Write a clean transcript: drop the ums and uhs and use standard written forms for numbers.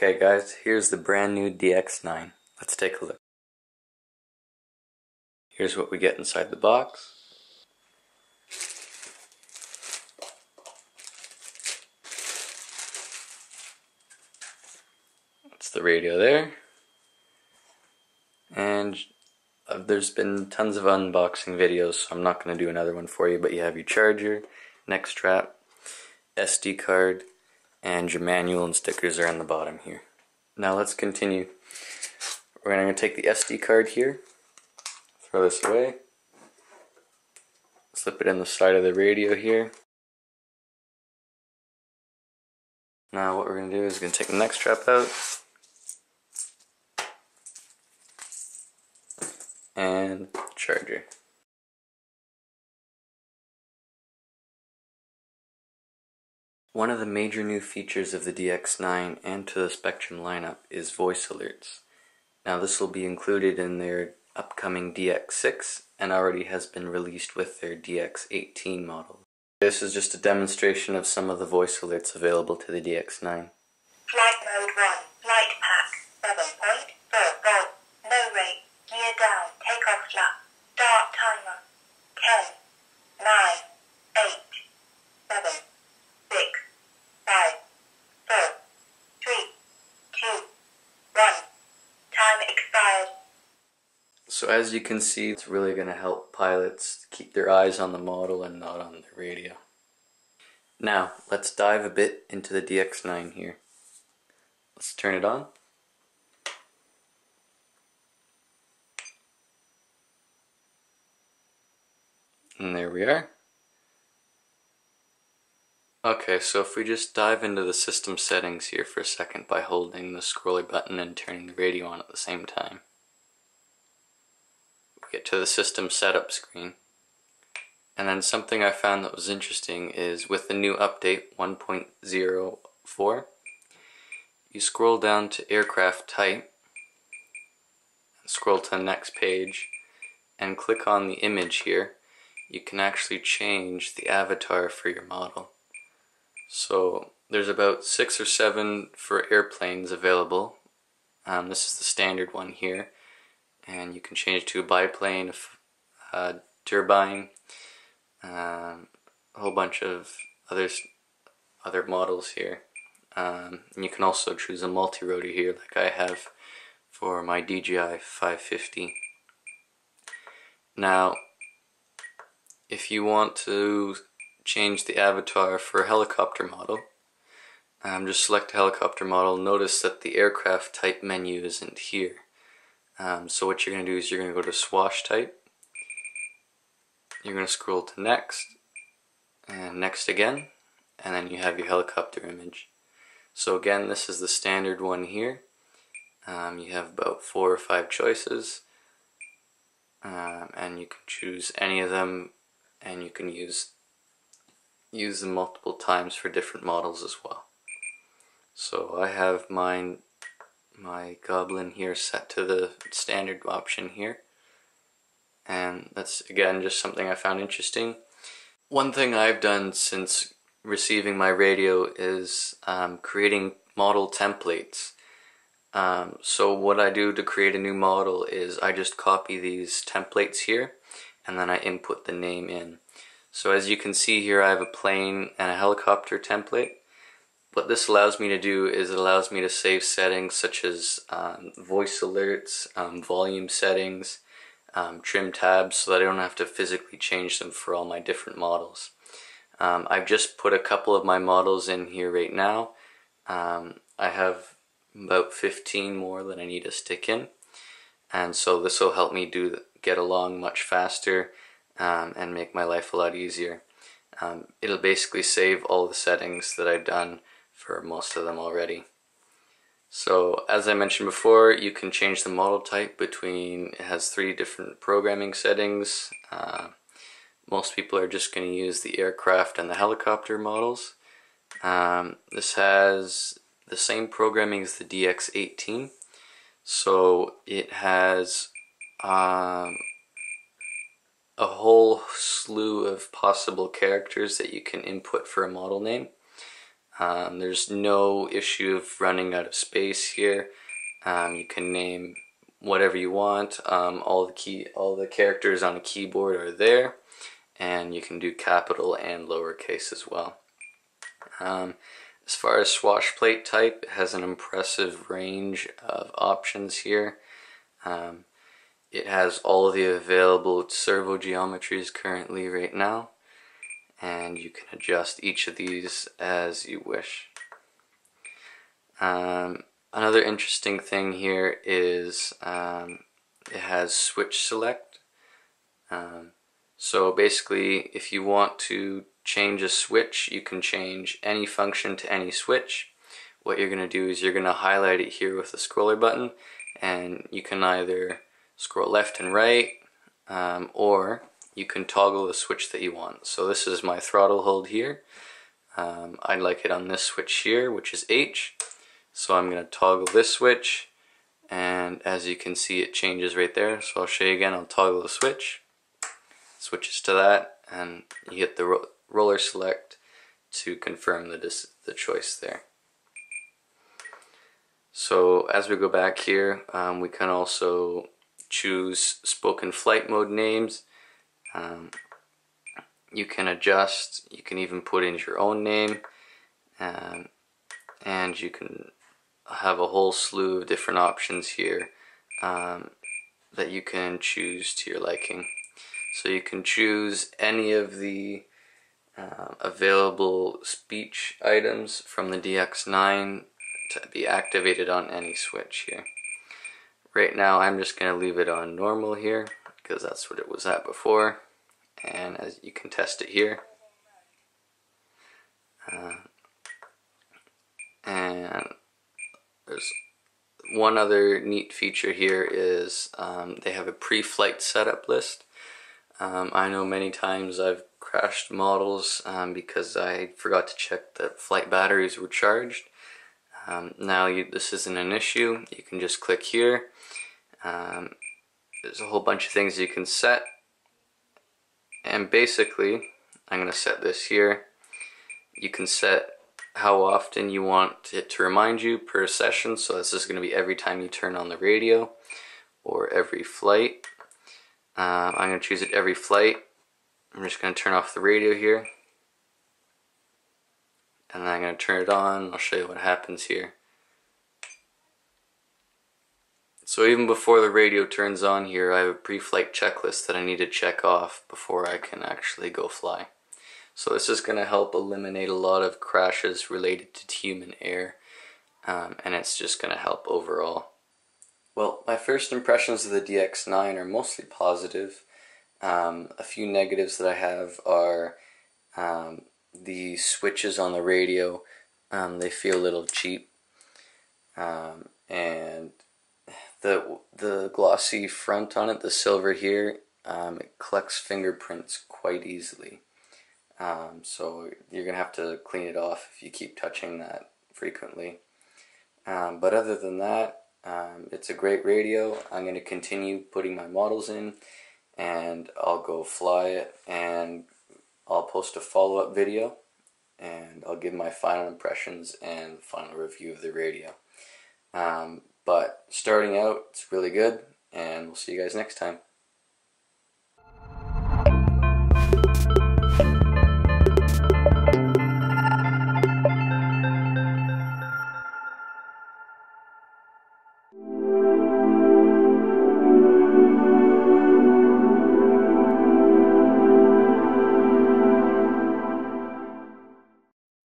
Okay guys, here's the brand new DX9. Let's take a look. Here's what we get inside the box. That's the radio there. And there's been tons of unboxing videos, so I'm not going to do another one for you, but you have your charger, neck strap, SD card, and your manual and stickers are on the bottom here. Now let's continue. We're going to take the SD card here, throw this away, slip it in the side of the radio here. Now what we're going to do is we're going to take the neck strap out and charger. One of the major new features of the DX9 and to the Spectrum lineup is voice alerts. Now this will be included in their upcoming DX6 and already has been released with their DX18 model. This is just a demonstration of some of the voice alerts available to the DX9. Flight mode 1, flight pack, 7.4 volt, no rate, gear down, takeoff flap, start timer, 10, 9, 8, 7, 6, 5, 4, 3, 2, 1, time expired. So as you can see, it's really going to help pilots keep their eyes on the model and not on the radio. Now, let's dive a bit into the DX9 here. Let's turn it on. And there we are. Okay, so if we just dive into the system settings here for a second by holding the scrolly button and turning the radio on at the same time. We get to the system setup screen. And then something I found that was interesting is with the new update 1.04, you scroll down to aircraft type, scroll to the next page, and click on the image here. You can actually change the avatar for your model. So there's about 6 or 7 for airplanes available. This is the standard one here, and you can change it to a biplane, turbine, a whole bunch of other models here. And you can also choose a multi-rotor here, like I have for my DJI 550. Now, if you want to change the avatar for a helicopter model, just select a helicopter model. Notice that the aircraft type menu isn't here. So what you're going to do is you're going to go to swash type. You're going to scroll to next, and next again, and then you have your helicopter image. So again, this is the standard one here. You have about 4 or 5 choices, and you can choose any of them, and you can use them multiple times for different models as well. So I have my Goblin here set to the standard option here, and that's again just something I found interesting. One thing I've done since receiving my radio is creating model templates. So what I do to create a new model is I just copy these templates here and then I input the name in. So as you can see here, I have a plane and a helicopter template. What this allows me to do is it allows me to save settings such as voice alerts, volume settings, trim tabs, so that I don't have to physically change them for all my different models. I've just put a couple of my models in here right now. I have about 15 more that I need to stick in, and so this will help me get along much faster and make my life a lot easier. It'll basically save all the settings that I've done for most of them already. So as I mentioned before, you can change the model type between, it has 3 different programming settings. Most people are just going to use the aircraft and the helicopter models. This has the same programming as the DX18, so it has a whole slew of possible characters that you can input for a model name. There's no issue of running out of space here. You can name whatever you want. All the characters on a keyboard are there, and you can do capital and lowercase as well. As far as swash plate type, it has an impressive range of options here. It has all of the available servo geometries currently right now, and you can adjust each of these as you wish. Another interesting thing here is it has switch select. So basically, if you want to change a switch, you can change any function to any switch. What you're going to do is you're going to highlight it here with the scroller button, and you can either scroll left and right, or you can toggle the switch that you want. So this is my throttle hold here. I'd like it on this switch here, which is H. So I'm going to toggle this switch, and as you can see, it changes right there. So I'll show you again. I'll toggle the switch, switches to that, and you hit the roller select to confirm the choice there. So as we go back here, we can also choose spoken flight mode names. You can adjust, you can even put in your own name, and you can have a whole slew of different options here that you can choose to your liking. So you can choose any of the available speech items from the DX9 to be activated on any switch here. Right now I'm just going to leave it on normal here because that's what it was at before, and as you can test it here. And there's one other neat feature here is they have a pre-flight setup list. I know many times I've crashed models because I forgot to check that flight batteries were charged. Now this isn't an issue. You can just click here. There's a whole bunch of things you can set, and basically I'm going to set this here. You can set how often you want it to remind you per session, so this is going to be every time you turn on the radio or every flight. I'm going to choose it every flight. I'm just going to turn off the radio here, and then I'm going to turn it on. I'll show you what happens here. So even before the radio turns on here, I have a pre-flight checklist that I need to check off before I can actually go fly. So this is going to help eliminate a lot of crashes related to human error, and it's just going to help overall. Well, my first impressions of the DX9 are mostly positive. A few negatives that I have are the switches on the radio. They feel a little cheap, and the glossy front on it, the silver here, it collects fingerprints quite easily. So you're going to have to clean it off if you keep touching that frequently. But other than that, it's a great radio. I'm going to continue putting my models in, and I'll go fly it, and I'll post a follow-up video, and I'll give my final impressions and final review of the radio. But starting out, it's really good, and we'll see you guys next time.